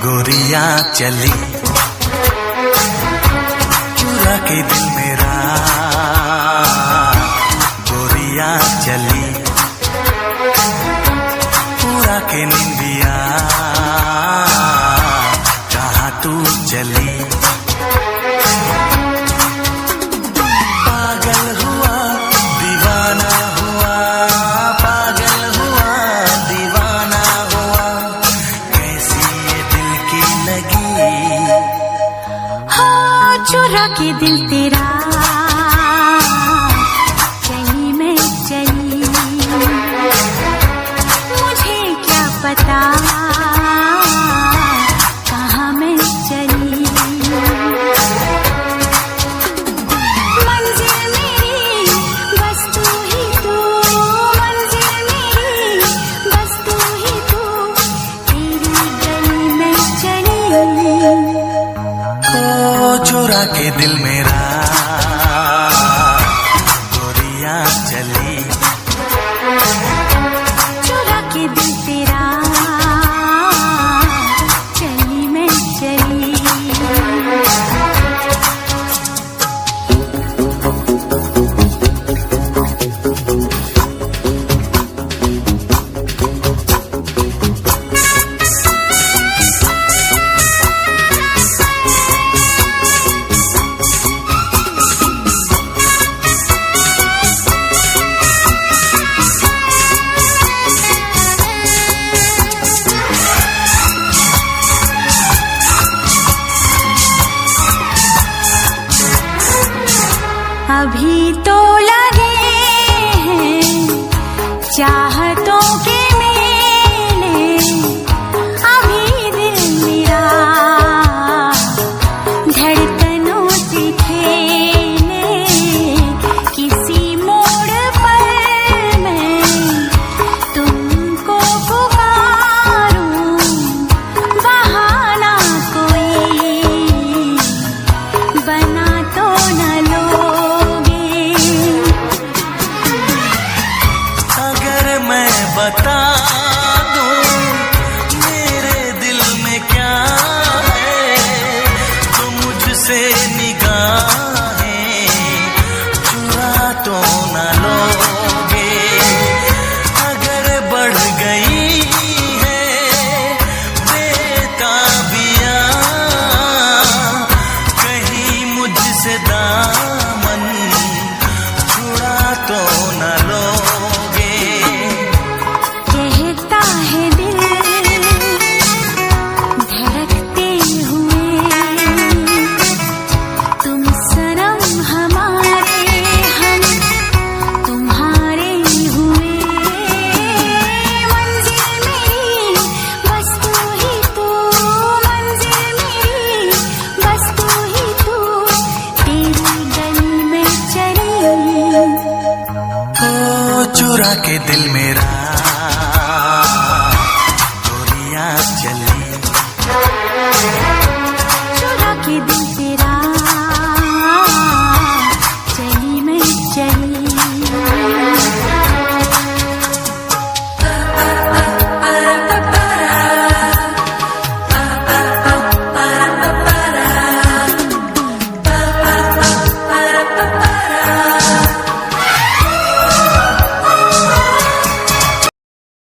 गोरिया चली चुरा के दिल मेरा, गोरिया चली पूरा के निंदिया, कहाँ तू चली। पागल हुआ दीवाना हुआ, पागल हुआ दीवाना हुआ, कैसी ये दिल की लगी। हाँ चुरा के दिल तेरा चली मैं चली, मुझे क्या पता कहाँ मैं चली। मंजिल मेरी बस तू ही तू, मंजिल मेरी बस तू ही तू, तेरी गली में चली। ओ चुरा के दिल मेरा, गोरिया चली चुरा के दिल तेरा चली मैं चली। अभी तो लगे हैं चाहतों के मेले, अभी दिल मेरा धड़कनों से खेले, किसी मोड़ पर मैं तुमको पुकारूं, बहाना कोई बना तो न लो। बता दूं मेरे दिल में क्या है, तो मुझसे निगाहें चुरा तो न लोगे। अगर बढ़ गई है बेताबियां, कहीं मुझसे दामन छुड़ा तो न लोगे। चुरा के दिल मेरा, गोरिया चली चुरा के दिल